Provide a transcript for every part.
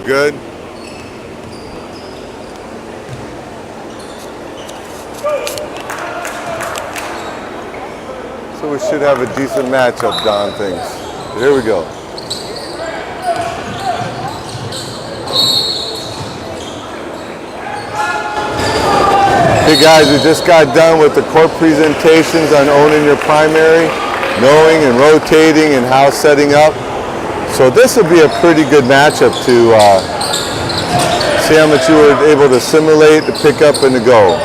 good? So we should have a decent matchup, Don thinks. Here we go. Hey guys, we just got done with the court presentations on owning your primary, knowing and rotating and how setting up. So this will be a pretty good matchup to see how much you were able to simulate, to pick up, and to go.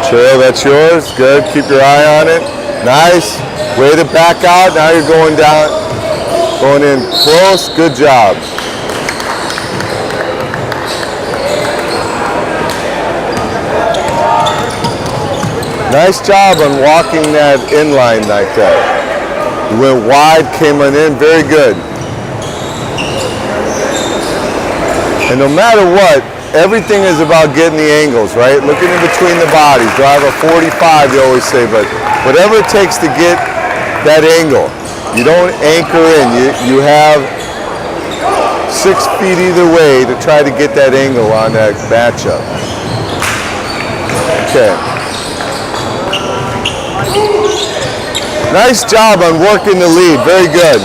Chill, that's yours. Good. Keep your eye on it. Nice. Way to back out. Now you're going down, going in close. Good job. Nice job on walking that inline like that. You went wide, came on in. Very good. And no matter what, everything is about getting the angles, right? Looking in between the bodies. Drive a 45, you always say, but whatever it takes to get that angle. You don't anchor in. You have 6 feet either way to try to get that angle on that matchup. Okay. Nice job on working the lead. Very good.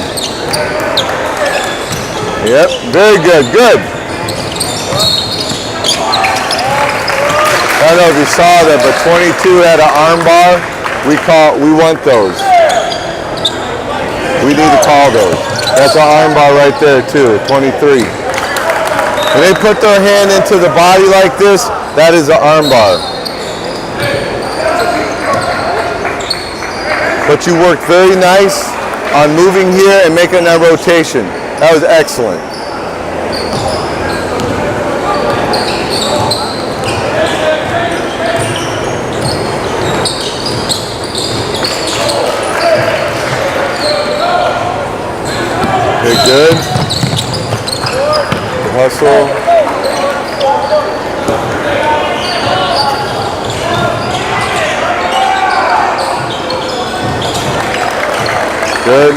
Yep, very good. Good. I don't know if you saw that, but 22 had an arm bar. We want those. We need to call those. That's an arm bar right there too, 23. When they put their hand into the body like this, that is an arm bar. But you worked very nice on moving here and making that rotation. That was excellent. Okay, good. Hustle. Good.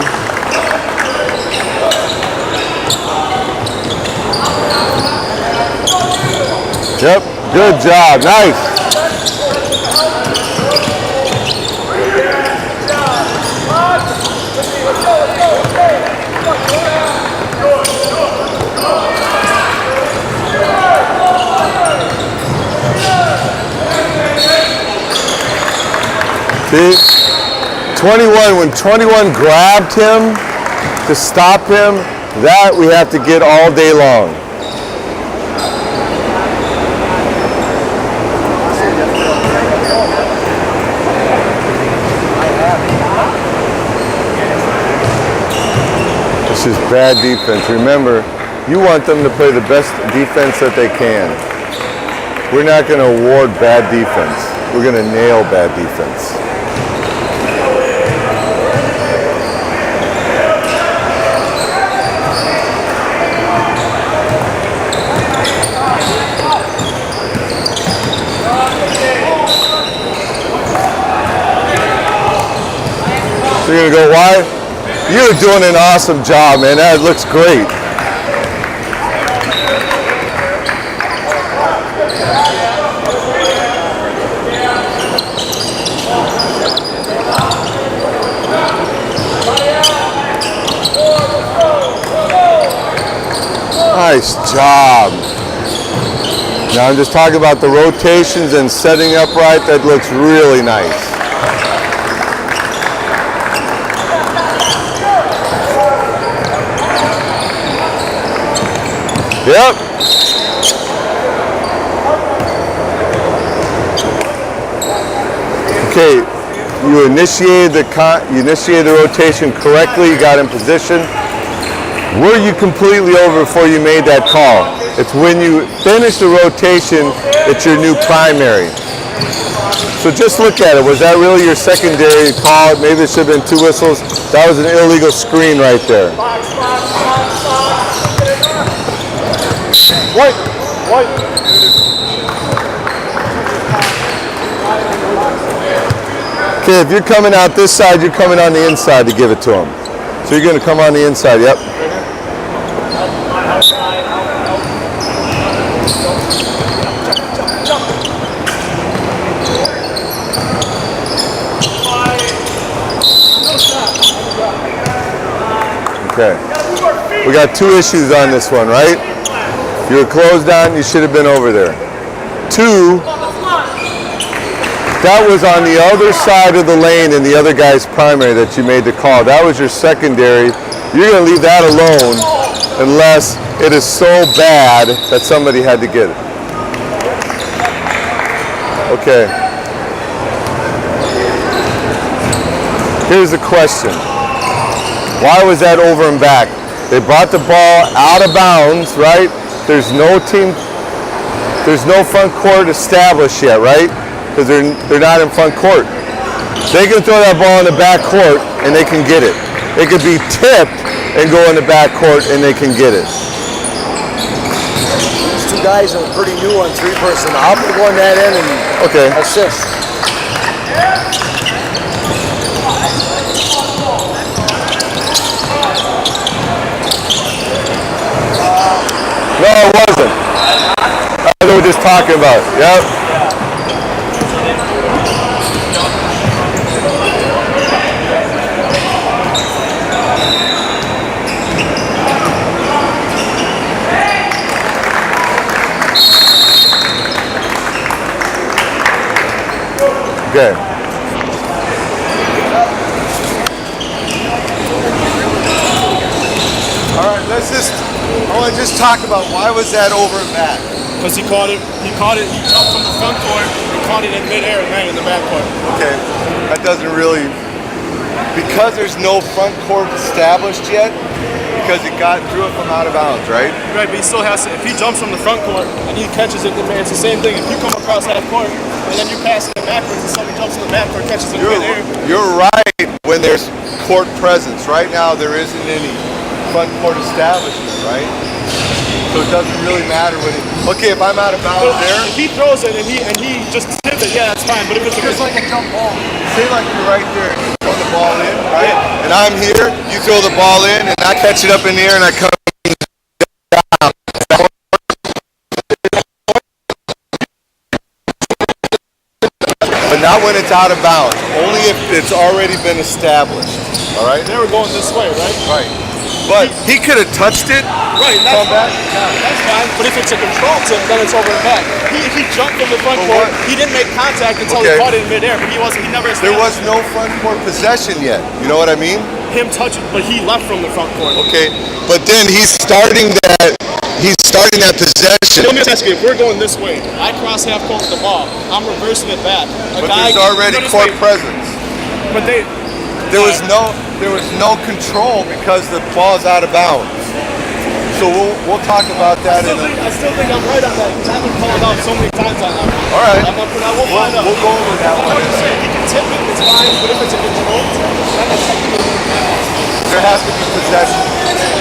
Yep, good job. Nice. See? 21, when 21 grabbed him to stop him, that we have to get all day long. This is bad defense. Remember, you want them to play the best defense that they can. We're not going to award bad defense. We're going to nail bad defense. So you're gonna go wide? You're doing an awesome job, man. That looks great. Nice job. Now I'm just talking about the rotations and setting up right. That looks really nice. Yep. Okay, you initiated the rotation correctly. You got in position. Were you completely over before you made that call? It's when you finish the rotation, it's your new primary. So just look at it. Was that really your secondary call? Maybe it should have been 2 whistles. That was an illegal screen right there. White. Okay, if you're coming out this side, you're coming on the inside to give it to him. So you're going to come on the inside, yep. Okay. We got 2 issues on this one, right? You were closed on, you should have been over there. 2, that was on the other side of the lane in the other guy's primary that you made the call. That was your secondary. You're going to leave that alone unless it is so bad that somebody had to get it. Okay. Here's the question. Why was that over and back? They brought the ball out of bounds, right? There's no front court established yet, right? Because they're not in front court. They can throw that ball in the back court and they can get it. It could be tipped and go in the back court and they can get it. These 2 guys are pretty new on 3-person. I'm going to go on that end and assist. No, it wasn't. That's what we were just talking about. Yep. Okay. All right, I want to just talk about why was that over and back? Because he jumped from the front court and caught it in midair and ran in the back court. Okay, that doesn't really, because there's no front court established yet, because it threw it from out of bounds, right? Right, but he still has to, if he jumps from the front court and he catches it, it's the same thing. If you come across half court and then you pass it backwards and somebody jumps in the back court, catches it in midair. You're right when there's court presence. Right now there isn't any front court establishment, right? So it doesn't really matter when okay, if I'm out of bounds there. If he throws it and he just tips it, yeah, that's fine. But if it's just like a jump ball. Say like you're right there and you throw the ball in, right? Yeah. And I'm here, you throw the ball in and I catch it up in the air and I come down. But not when it's out of bounds. Only if it's already been established. All right? They were going this way, right? Right. But he could have touched it. Right, and that's fine. That's fine. But if it's a control tip, then it's over and back. He jumped from the front court. He didn't make contact until he caught it in midair, but he never established. There was no front court possession yet. You know what I mean? Him touching, but he left from the front court. Okay, but then he's starting that possession. Let me ask you, if we're going this way, I cross half court with the ball, I'm reversing it back. But there's already court presence. But there was no control because the ball's out of bounds. So we'll talk about that. I still think I'm right on that because I've been called out so many times on that. All right. We'll go over that one. He can tip it, it's fine, but if it's a control, there has to be possession.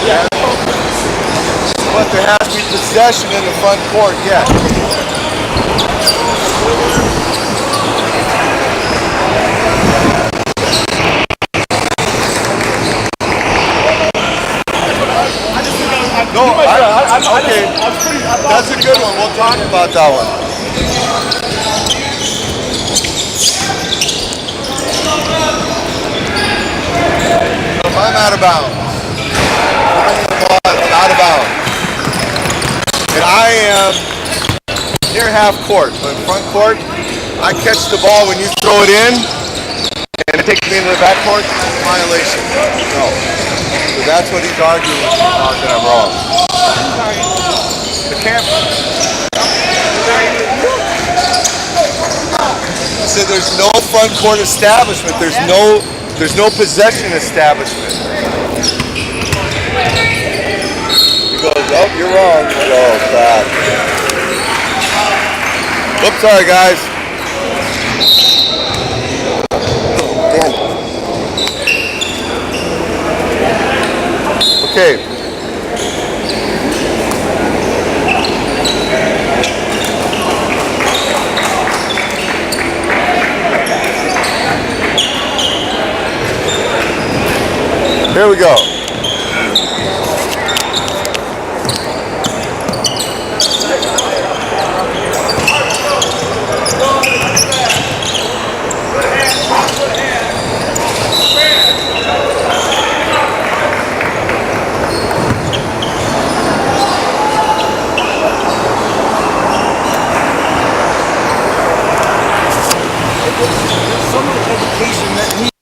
Yeah. But there has to be possession in the front court, yeah. No, okay. That's a good one. We'll talk about that one. If I'm out of bounds, out of bounds, and I am near half court, but in front court, I catch the ball when you throw it in, and it takes me into the back court, violation. No. So that's what he's arguing with me about that I'm wrong. The camera. So there's no front court establishment. There's no possession establishment. He goes, oh, you're wrong. Oh, God. Oops, sorry, guys. Okay. here we go. Some of the education that he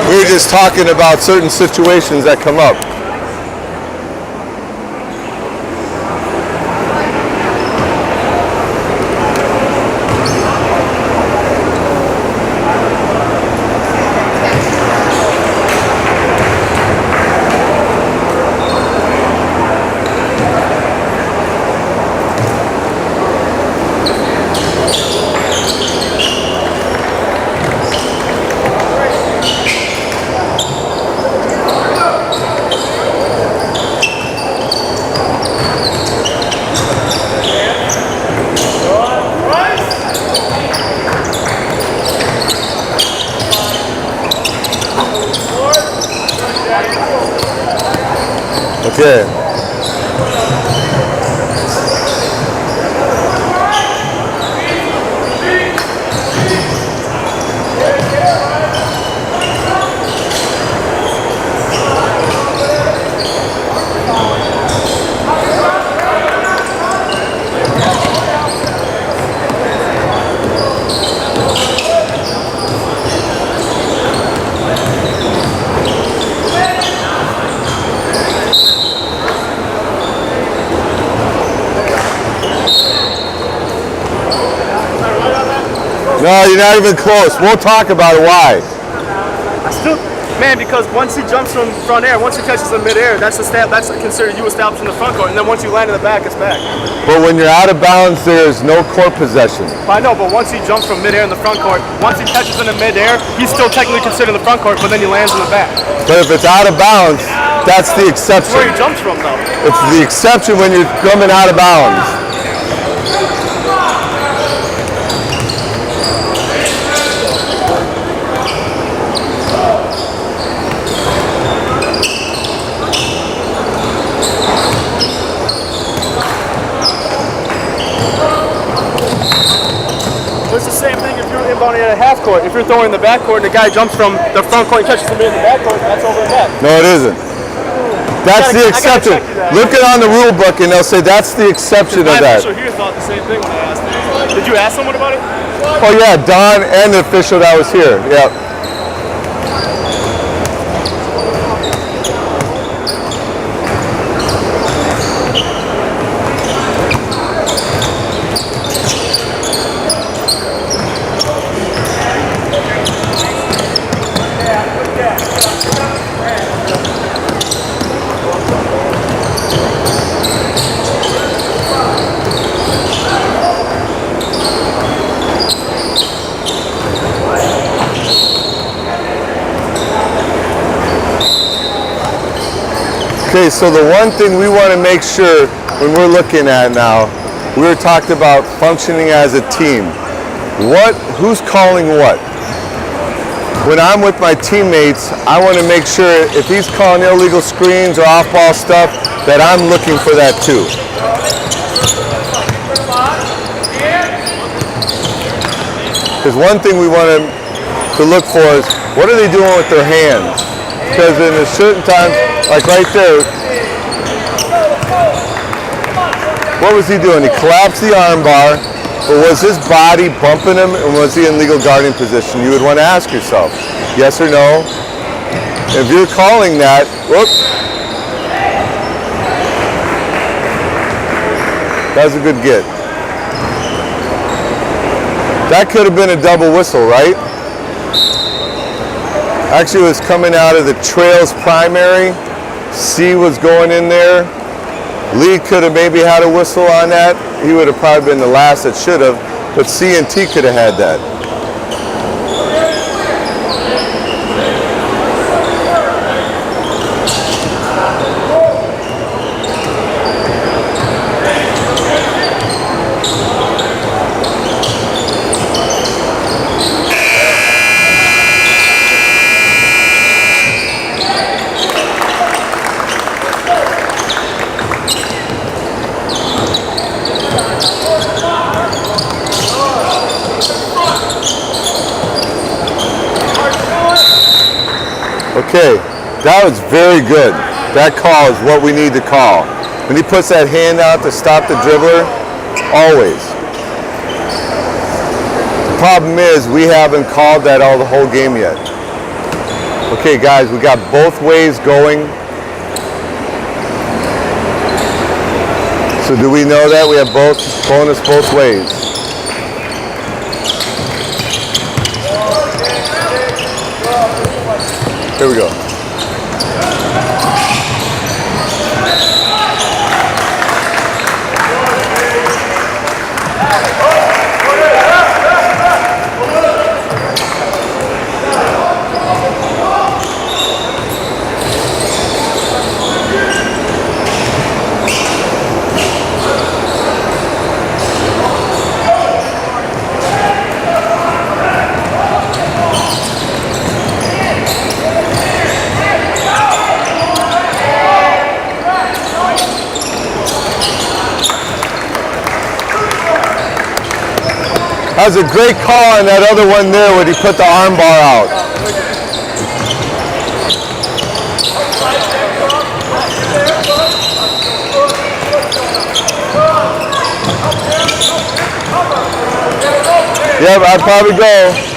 We were just talking about certain situations that come up. Okay. No, you're not even close. We'll talk about it. Why? I still, man, because once he jumps from front air, once he catches in midair, that's considered you establishing the front court, and then once you land in the back, it's back. But when you're out of bounds, there's no court possession. I know, but once he jumps from midair in the front court, once he catches in the midair, he's still technically considered in the front court, but then he lands in the back. But if it's out of bounds, that's the exception. That's where he jumps from, though. It's the exception when you're coming out of bounds. It's the same thing if you're inbounding at a half court. If you're throwing in the back court and the guy jumps from the front court and catches him in the back court, that's over and back. No, it isn't. That's the exception. Look it on the rule book and they'll say that's the exception of that. My official here thought the same thing when I asked him. Did you ask someone about it? Oh yeah, Don and the official that was here. Yeah. Okay, so the one thing we want to make sure when we're looking at now, we were talking about functioning as a team. Who's calling what? When I'm with my teammates, I want to make sure if he's calling illegal screens or off-ball stuff, that I'm looking for that too. Because one thing we want to look for is, what are they doing with their hands? Because in a certain time, like right there, what was he doing? He collapsed the arm bar, but was his body bumping him and was he in legal guarding position? You would want to ask yourself, yes or no? If you're calling that, whoops. That was a good get. That could have been a double whistle, right? Actually, it was coming out of the trails primary. C was going in there. Lee could have maybe had a whistle on that. He would have probably been the last that should have, but C and T could have had that. Okay, that was very good. That call is what we need to call. When he puts that hand out to stop the dribbler, always. The problem is we haven't called that all the whole game yet. Okay guys, we got both ways going. So do we know that? We have both bonus both ways. Here we go. That was a great call on that other one there when he put the arm bar out. Yep, I'd probably go.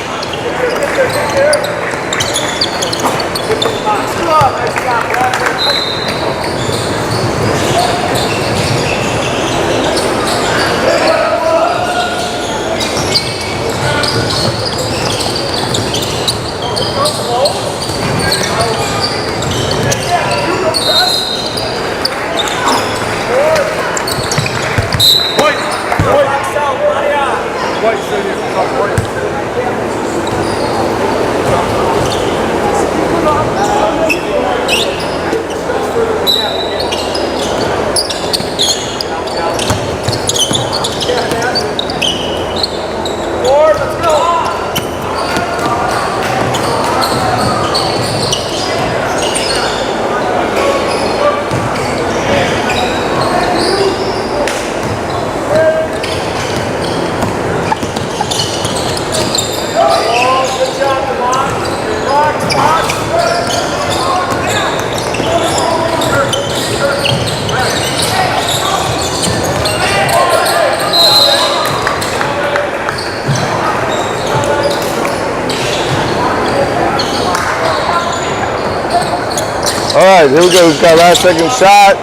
All right, here we go. We've got last second shot.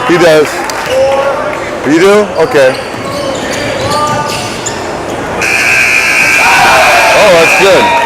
He does. You do? Okay. Oh, that's good.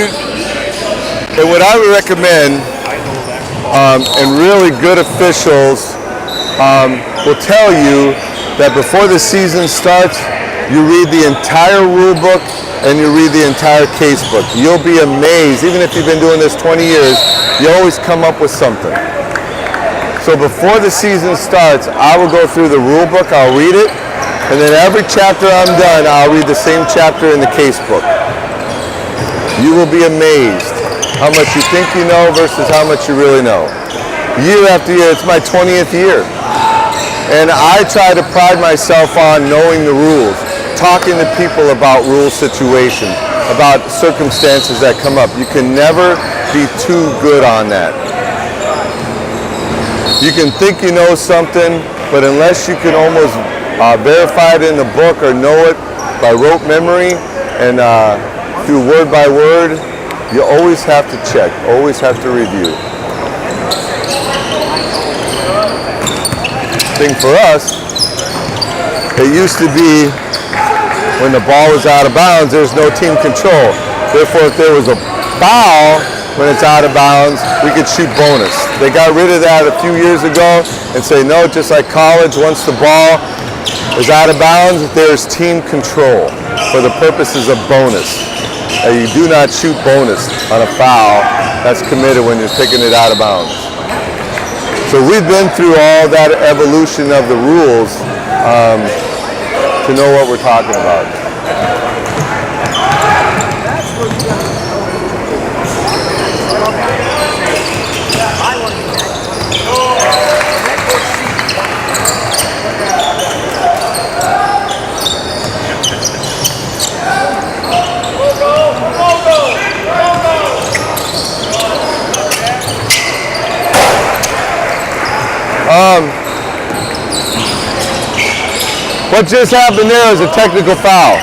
And what I would recommend, and really good officials will tell you that before the season starts, you read the entire rule book and you read the entire case book. You'll be amazed. Even if you've been doing this 20 years, you always come up with something. So before the season starts, I will go through the rule book, I'll read it, and then every chapter I'm done, I'll read the same chapter in the case book. You will be amazed how much you think you know versus how much you really know. Year after year, it's my 20th year. And I try to pride myself on knowing the rules, talking to people about rule situations, about circumstances that come up. You can never be too good on that. You can think you know something, but unless you can almost verify it in the book or know it by rote memory and through word by word, you always have to check, always have to review. Thing for us, it used to be when the ball was out of bounds, there's no team control. Therefore, if there was a foul when it's out of bounds, we could shoot bonus. They got rid of that a few years ago and say, no, just like college, once the ball is out of bounds, there's team control for the purposes of bonus. You do not shoot bonus on a foul that's committed when you're taking it out of bounds. So we've been through all that evolution of the rules to know what we're talking about. What just happened there is a technical foul.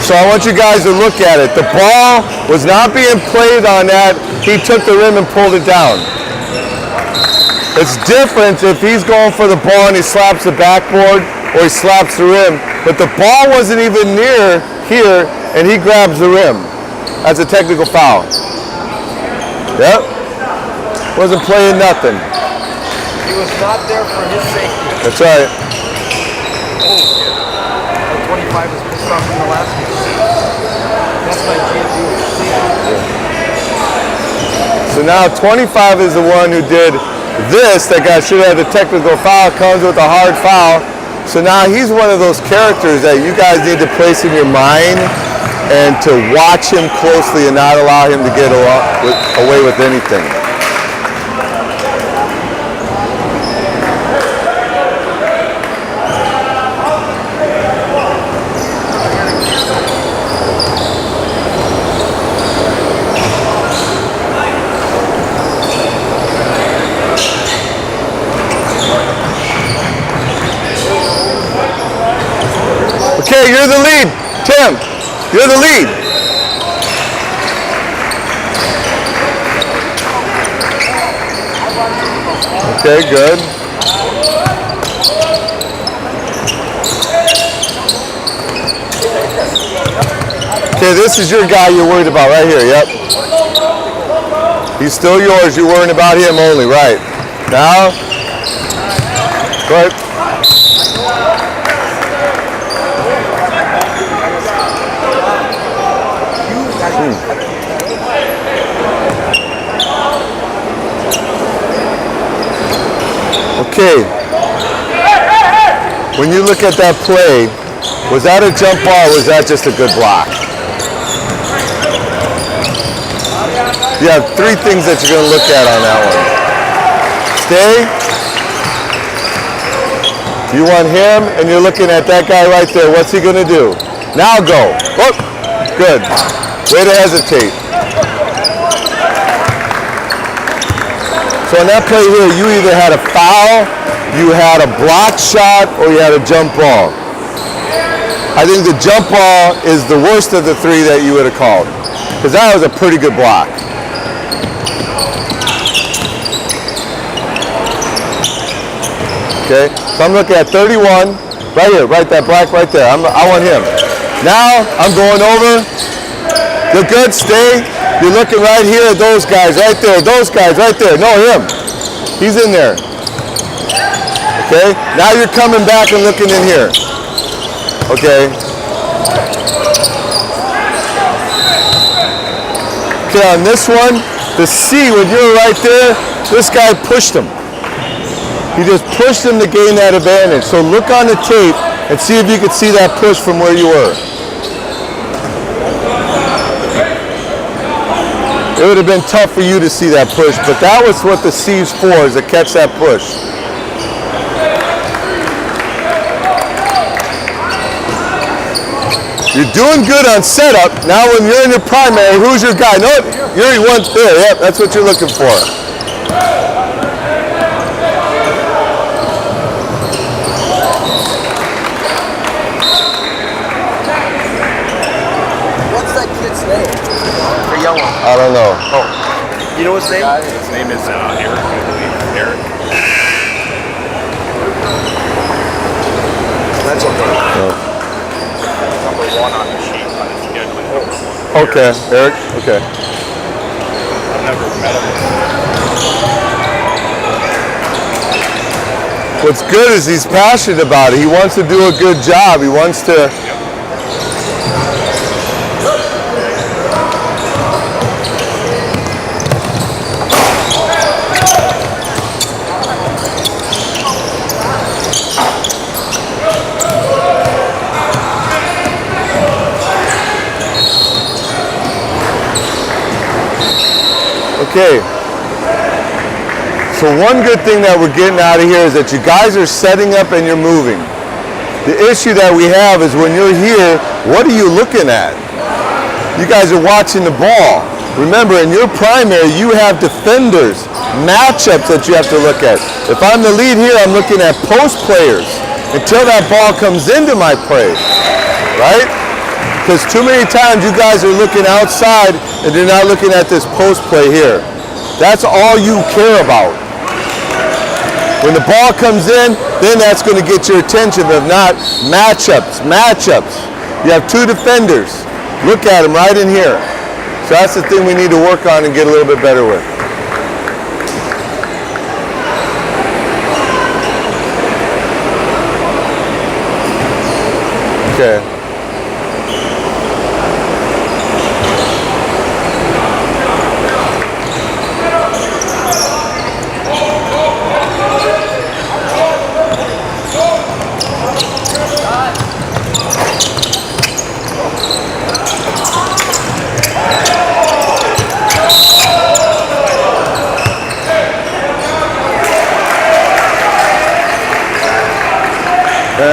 So I want you guys to look at it. The ball was not being played on that. He took the rim and pulled it down. It's different if he's going for the ball and he slaps the backboard or he slaps the rim. But the ball wasn't even near here and he grabs the rim. That's a technical foul. Yep. Wasn't playing nothing. He was not there for his safety. That's right. Oh, 25 was pissed off in the last game. That's my GFU. So now 25 is the one who did this. That guy should have had a technical foul, comes with a hard foul. So now he's one of those characters that you guys need to place in your mind and to watch him closely and not allow him to get away with anything. Okay, you're the lead. Tim, you're the lead. Okay, good. Okay, this is your guy you're worried about right here, yep. He's still yours, you're worrying about him only, right. Now, go ahead. Okay, when you look at that play, was that a jump ball or was that just a good block? You have three things that you're going to look at on that one. Stay. You want him, and you're looking at that guy right there. What's he going to do? Now go. Oh, good. Way to hesitate. So on that play here, you either had a foul, you had a block shot, or you had a jump ball. I think the jump ball is the worst of the three that you would have called, because that was a pretty good block. Okay, so I'm looking at 31, right here, right that black right there. I want him. Now I'm going over. You're good, stay. You're looking right here at those guys right there. Those guys right there. No, him. He's in there. Okay, now you're coming back and looking in here. Okay. Okay, on this one, the C, when you're right there, this guy pushed him. He just pushed him to gain that advantage. So look on the tape and see if you can see that push from where you were. It would have been tough for you to see that push, but that was what the C's for, is to catch that push. You're doing good on setup. Now when you're in your primary, who's your guy? No, you're one there. Yep, that's what you're looking for. What's that kid's name? The young one. I don't know. Oh. You know his name? His name is Eric, I believe. Eric. That's okay. Number 1 on the sheet on the schedule. Okay, Eric. Okay. I've never met him. What's good is he's passionate about it. He wants to do a good job. He wants to. Okay, so one good thing that we're getting out of here is that you guys are setting up and you're moving. The issue that we have is when you're here, what are you looking at? You guys are watching the ball. Remember, in your primary, you have defenders, matchups that you have to look at. If I'm the lead here, I'm looking at post players until that ball comes into my play, right? Because too many times you guys are looking outside and you're not looking at this post play here. That's all you care about. When the ball comes in, then that's going to get your attention. If not, matchups. You have two defenders. Look at them right in here. So that's the thing we need to work on and get a little bit better with. Okay.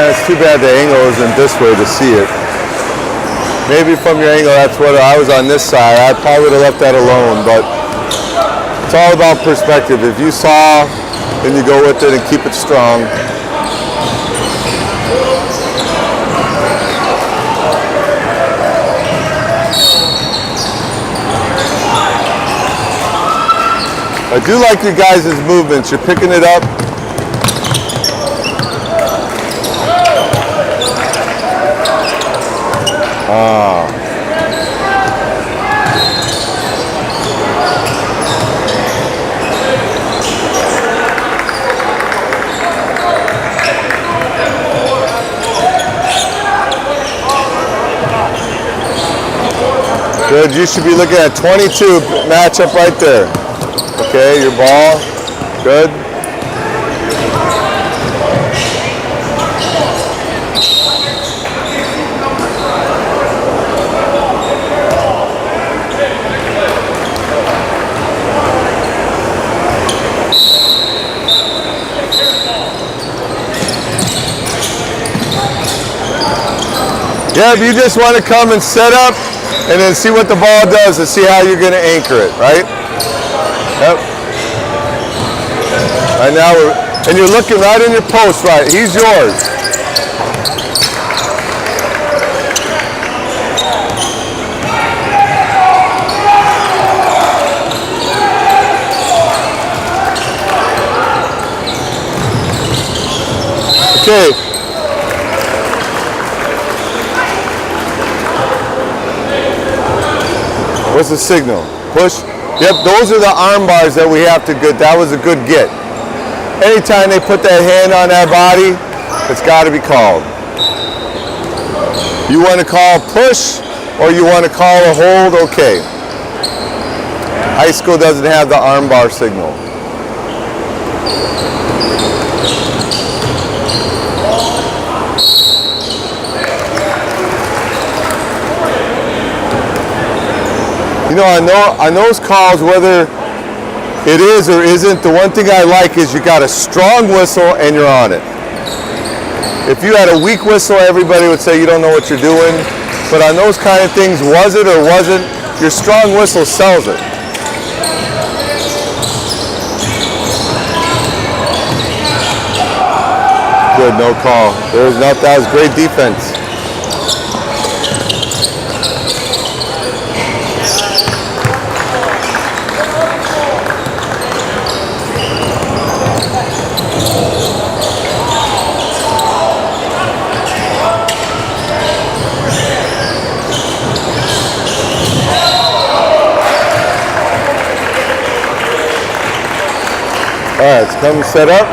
It's too bad the angle isn't this way to see it. Maybe from your angle, that's what I was on this side. I probably would have left that alone, but it's all about perspective. If you saw, then you go with it and keep it strong. I do like you guys' movements. You're picking it up. Good, you should be looking at 22 matchup right there. Okay, your ball, good. Yeah, if you just want to come and set up and then see what the ball does and see how you're going to anchor it, right? Yep. Right now, and you're looking right in your post, right? He's yours. Okay. What's the signal? Push? Yep, those are the arm bars that we have to get. That was a good get. Anytime they put that hand on that body, it's got to be called. You want to call push or you want to call a hold? Okay. High school doesn't have the arm bar signal. You know, on those calls, whether it is or isn't, the one thing I like is you got a strong whistle and you're on it. If you had a weak whistle, everybody would say you don't know what you're doing. But on those kind of things, was it or wasn't, your strong whistle sells it. Good, no call. That was great defense. All right, it's coming set up.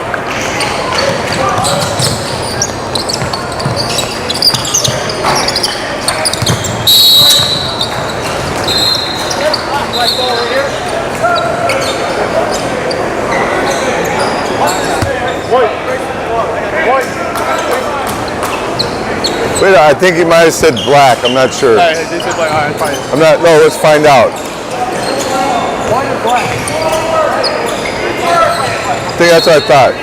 Wait, I think he might have said black. I'm not sure. They said black. All right, fine. I'm not. No, let's find out. Why is black? I think that's what I thought.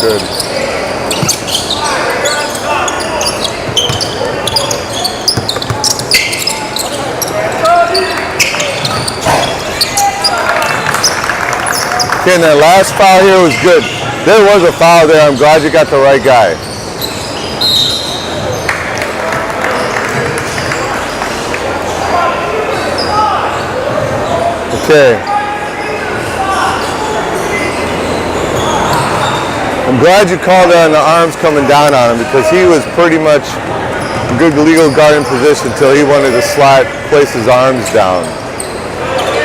Good. Okay, and that last foul here was good. There was a foul there. I'm glad you got the right guy. Okay. I'm glad you called on the arms coming down on him because he was pretty much in good legal guarding position until he wanted to place his arms down.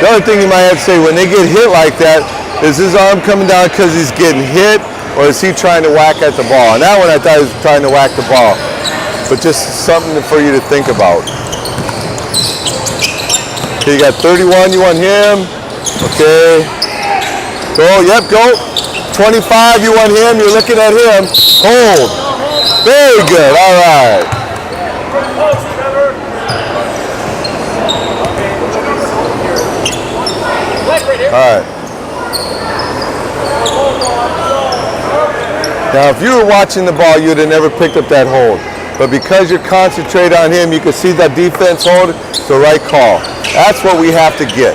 The other thing you might have to say, when they get hit like that, is his arm coming down because he's getting hit, or is he trying to whack at the ball? And that one I thought he was trying to whack the ball. But just something for you to think about. Okay, you got 31, you want him. Okay. Go, yep, go. 25, you want him, you're looking at him. Hold. Very good, all right. All right. Now, if you were watching the ball, you would have never picked up that hold. But because you're concentrated on him, you can see that defense hold. It's the right call. That's what we have to get.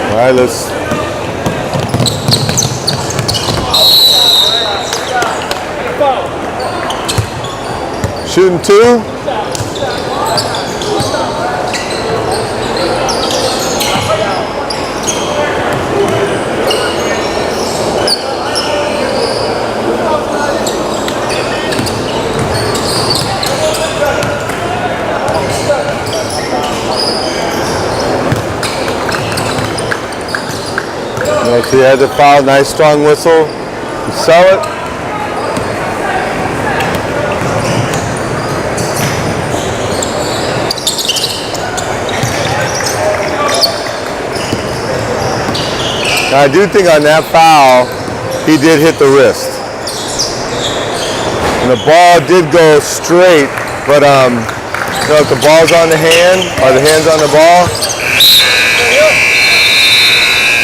All right, let's. Shooting two. So you had the foul, nice strong whistle. You sell it. Now I do think on that foul, he did hit the wrist. And the ball did go straight, but you know, if the ball's on the hand, or the hand's on the ball,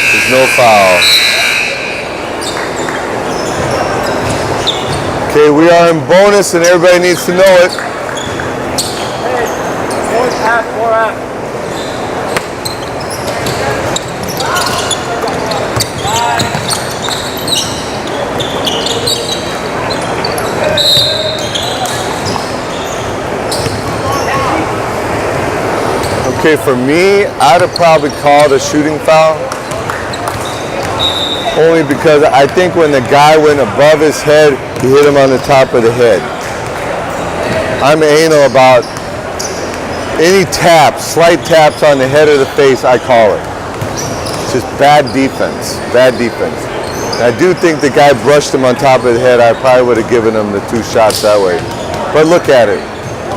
there's no foul. Okay, we are in bonus and everybody needs to know it. Okay, for me, I'd have probably called a shooting foul. Only because I think when the guy went above his head, he hit him on the top of the head. I'm anal about any taps, slight taps on the head or the face, I call it. It's just bad defense, bad defense. And I do think the guy brushed him on top of the head. I probably would have given him the 2 shots that way. But look at it.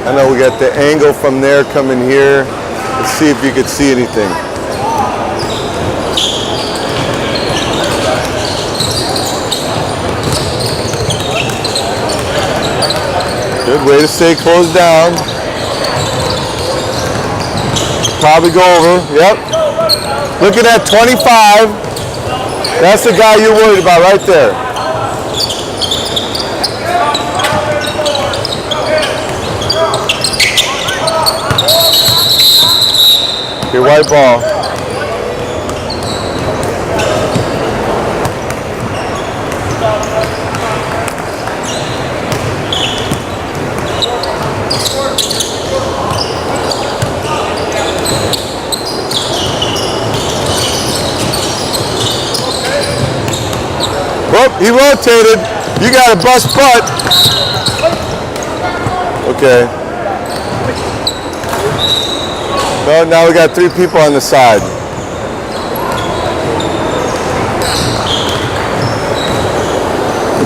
I know we got the angle from there coming here. Let's see if you could see anything. Good way to stay closed down. Probably go over. Yep. Looking at 25. That's the guy you're worried about right there. Okay, white ball. Whoop, he rotated. You got to bust butt. Okay. No, now we got 3 people on the side.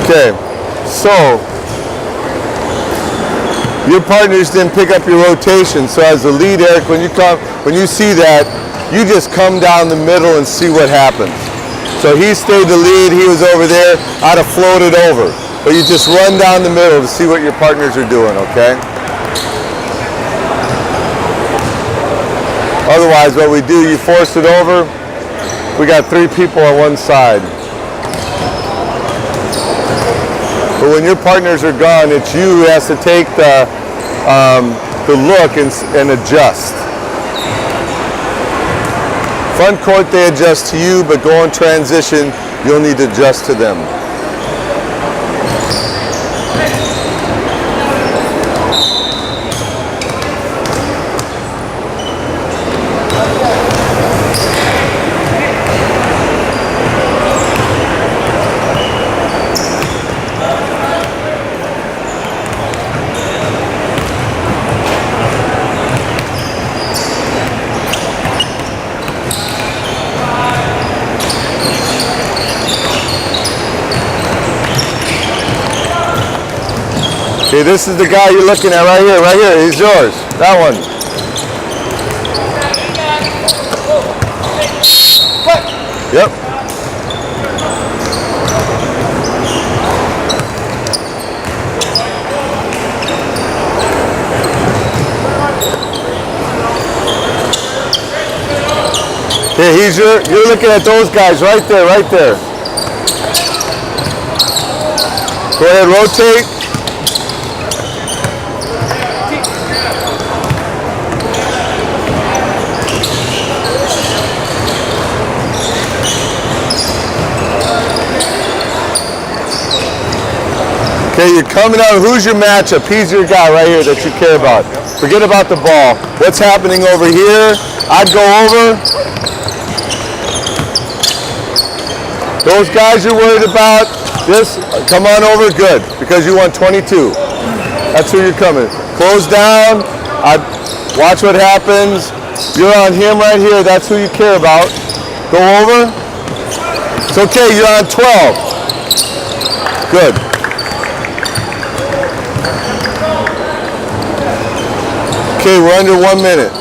Okay, so your partners didn't pick up your rotation. So as the lead, Eric, when you see that, you just come down the middle and see what happens. So he stayed the lead, he was over there, I'd have floated over. But you just run down the middle to see what your partners are doing, okay? Otherwise, what we do, you force it over, we got 3 people on one side. But when your partners are gone, it's you who has to take the look and adjust. Front court, they adjust to you, but go in transition, you'll need to adjust to them. Okay, this is the guy you're looking at right here, he's yours, that one. Yep. Okay, you're looking at those guys right there. Go ahead, rotate. Okay, you're coming out. Who's your matchup? He's your guy right here that you care about. Forget about the ball. What's happening over here? I'd go over. Those guys you're worried about, this, come on over, good, because you won 22. That's who you're coming. Close down. Watch what happens. You're on him right here. That's who you care about. Go over. It's okay, you're on 12. Good. Okay, we're under 1 minute.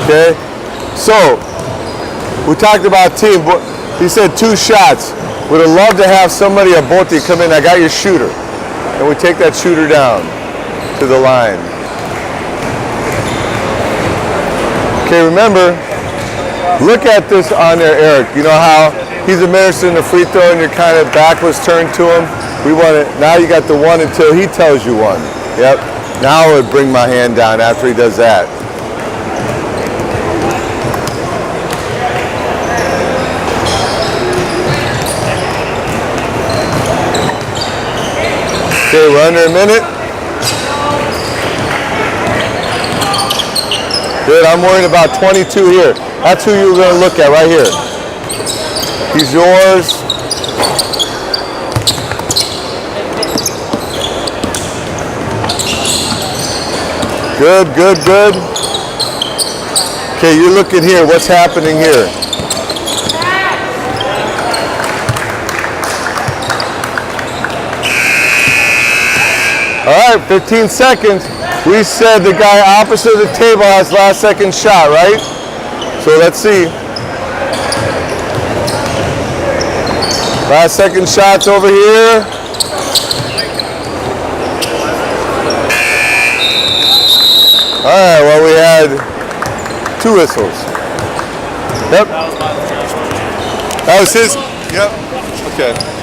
Okay, so we talked about team. He said 2 shots. Would have loved to have somebody or both of you come in. I got your shooter, and we take that shooter down to the line. Okay, remember, look at this on there, Eric. You know how he's administering the free throw and your kind of back was turned to him? We want it. Now you got the 1 until he tells you 1. Yep. Now I would bring my hand down after he does that. Okay, we're under a minute. Good, I'm worried about 22 here. That's who you're gonna look at right here. He's yours. Good, good, good. Okay, you're looking here. What's happening here? All right, 15 seconds. We said the guy opposite of the table has last second shot, right? So let's see. Last second shots over here. All right, well, we had 2 whistles. Yep. That was his. Yep. Okay.